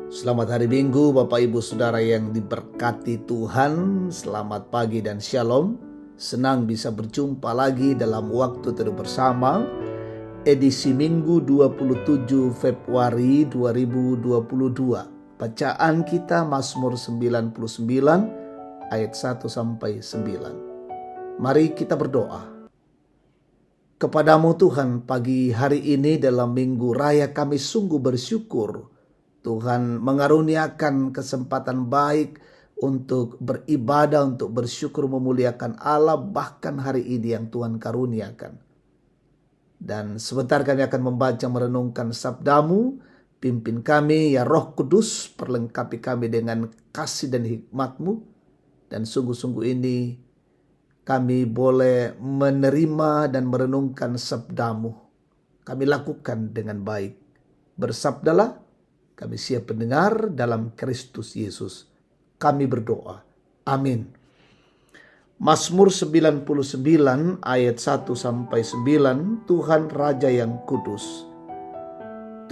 Selamat hari Minggu Bapak Ibu Saudara yang diberkati Tuhan. Selamat pagi dan shalom. Senang bisa berjumpa lagi dalam waktu teduh bersama. Edisi Minggu 27 Februari 2022. Bacaan kita Mazmur 99 ayat 1-9. Mari kita berdoa. Kepadamu Tuhan, pagi hari ini dalam Minggu Raya kami sungguh bersyukur Tuhan mengaruniakan kesempatan baik untuk beribadah, untuk bersyukur memuliakan Allah bahkan hari ini yang Tuhan karuniakan. Dan sebentar kami akan membaca merenungkan sabdamu. Pimpin kami ya Roh Kudus, perlengkapi kami dengan kasih dan hikmat-Mu. Dan sungguh-sungguh ini kami boleh menerima dan merenungkan sabdamu. Kami lakukan dengan baik. Bersabdalah, kami siap mendengar dalam Kristus Yesus. Kami berdoa. Amin. Mazmur 99 ayat 1-9. Tuhan Raja yang kudus.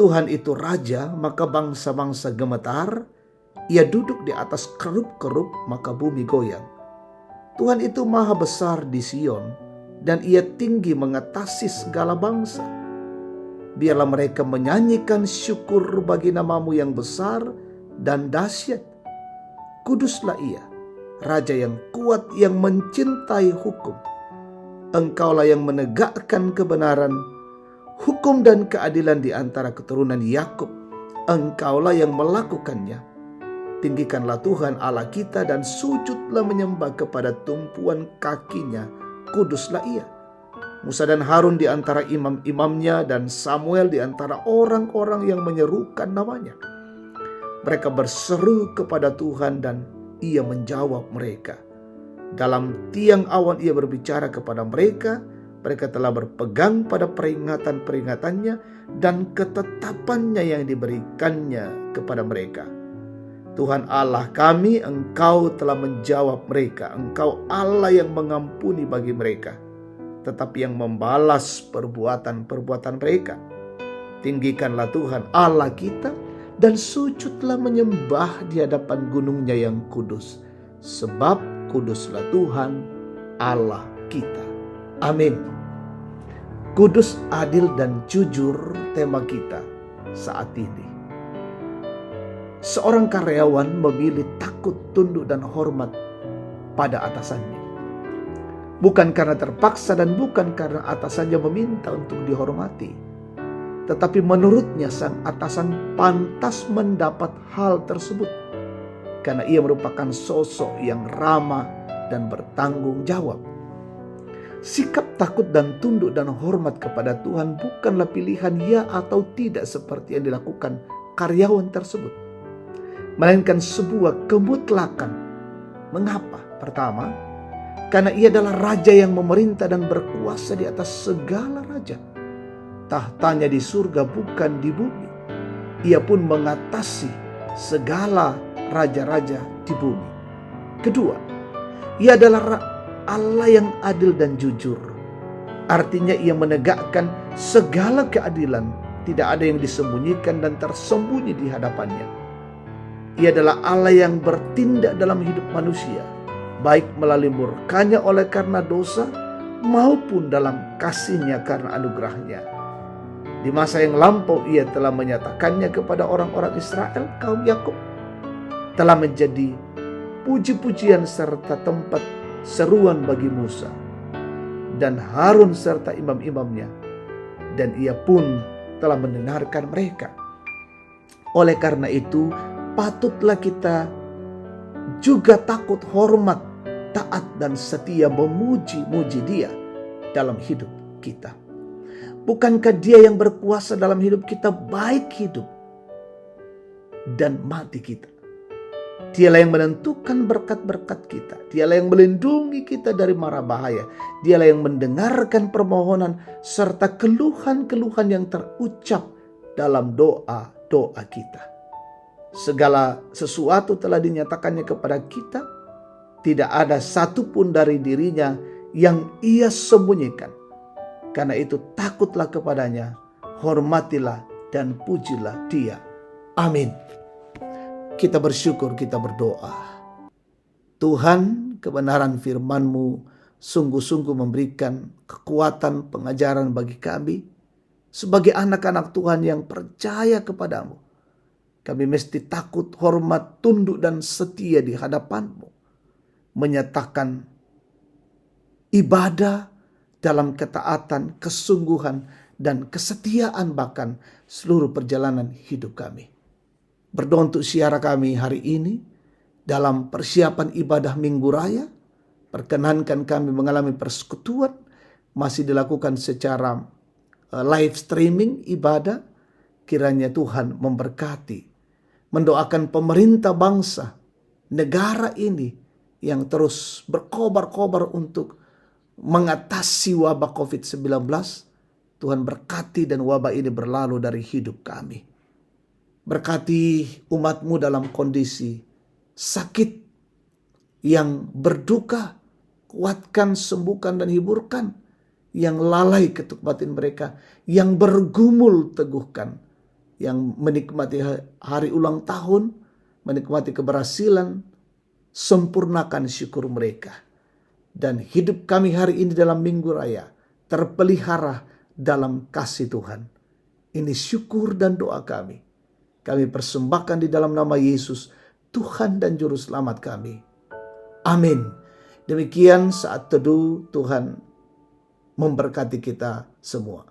Tuhan itu Raja, maka bangsa-bangsa gemetar. Ia duduk di atas kerup-kerup, maka bumi goyang. Tuhan itu maha besar di Sion, dan ia tinggi mengatasi segala bangsa. Biarlah mereka menyanyikan syukur bagi namamu yang besar dan dahsyat. Kuduslah ia, Raja yang kuat yang mencintai hukum. Engkaulah yang menegakkan kebenaran, hukum dan keadilan di antara keturunan Yakub. Engkaulah yang melakukannya. Tinggikanlah Tuhan Allah kita dan sujudlah menyembah kepada tumpuan kakinya. Kuduslah ia. Musa dan Harun di antara imam-imamnya dan Samuel di antara orang-orang yang menyerukan namanya. Mereka berseru kepada Tuhan dan ia menjawab mereka. Dalam tiang awan ia berbicara kepada mereka. Mereka telah berpegang pada peringatan-peringatannya dan ketetapannya yang diberikannya kepada mereka. Tuhan Allah kami, Engkau telah menjawab mereka. Engkau Allah yang mengampuni bagi mereka, tetapi yang membalas perbuatan-perbuatan mereka. Tinggikanlah Tuhan Allah kita dan sujudlah menyembah di hadapan gunungnya yang kudus. Sebab kuduslah Tuhan Allah kita. Amin. Kudus, adil, dan jujur tema kita saat ini. Seorang karyawan memilih takut, tunduk, dan hormat pada atasannya. Bukan karena terpaksa dan bukan karena atasannya meminta untuk dihormati. Tetapi menurutnya sang atasan pantas mendapat hal tersebut. Karena ia merupakan sosok yang ramah dan bertanggung jawab. Sikap takut dan tunduk dan hormat kepada Tuhan bukanlah pilihan ya atau tidak seperti yang dilakukan karyawan tersebut. Melainkan sebuah kemutlakan. Mengapa? Pertama, karena ia adalah raja yang memerintah dan berkuasa di atas segala raja. Tahtanya di surga bukan di bumi. Ia pun mengatasi segala raja-raja di bumi. Kedua, ia adalah Allah yang adil dan jujur. Artinya ia menegakkan segala keadilan. Tidak ada yang disembunyikan dan tersembunyi di hadapannya. Ia adalah Allah yang bertindak dalam hidup manusia, baik melalui murkanya oleh karena dosa, maupun dalam kasihnya karena anugerahnya. Di masa yang lampau ia telah menyatakannya kepada orang-orang Israel, kaum Yakub, telah menjadi puji-pujian serta tempat seruan bagi Musa dan Harun serta imam-imamnya, dan ia pun telah mendengarkan mereka. Oleh karena itu, patutlah kita juga takut, hormat, taat, dan setia memuji-muji Dia dalam hidup kita. Bukankah Dia yang berkuasa dalam hidup kita, baik hidup dan mati kita? Dialah yang menentukan berkat-berkat kita. Dialah yang melindungi kita dari mara bahaya. Dialah yang mendengarkan permohonan serta keluhan-keluhan yang terucap dalam doa-doa kita. Segala sesuatu telah dinyatakannya kepada kita. Tidak ada satupun dari dirinya yang ia sembunyikan. Karena itu takutlah kepadanya, hormatilah dan pujilah Dia. Amin. kita bersyukur, kita berdoa. Tuhan, kebenaran firman-Mu sungguh-sungguh memberikan kekuatan pengajaran bagi kami sebagai anak-anak Tuhan yang percaya kepadamu. Kami mesti takut, hormat, tunduk, dan setia di hadapan-Mu. Menyatakan ibadah dalam ketaatan, kesungguhan, dan kesetiaan bahkan seluruh perjalanan hidup kami. Berdoa untuk siara kami hari ini dalam persiapan ibadah Minggu Raya. Perkenankan kami mengalami persekutuan masih dilakukan secara live streaming ibadah. Kiranya Tuhan memberkati. Mendoakan pemerintah bangsa, negara ini yang terus berkobar-kobar untuk mengatasi wabah COVID-19. Tuhan berkati dan wabah ini berlalu dari hidup kami. Berkati umat-Mu dalam kondisi sakit yang berduka. Kuatkan, sembuhkan, dan hiburkan. Yang lalai ketuk batin mereka. Yang bergumul teguhkan. Yang menikmati hari ulang tahun, menikmati keberhasilan, sempurnakan syukur mereka. Dan hidup kami hari ini dalam Minggu Raya terpelihara dalam kasih Tuhan. Ini syukur dan doa kami. Kami persembahkan di dalam nama Yesus, Tuhan dan Juru Selamat kami. Amin. Demikian saat teduh, Tuhan memberkati kita semua.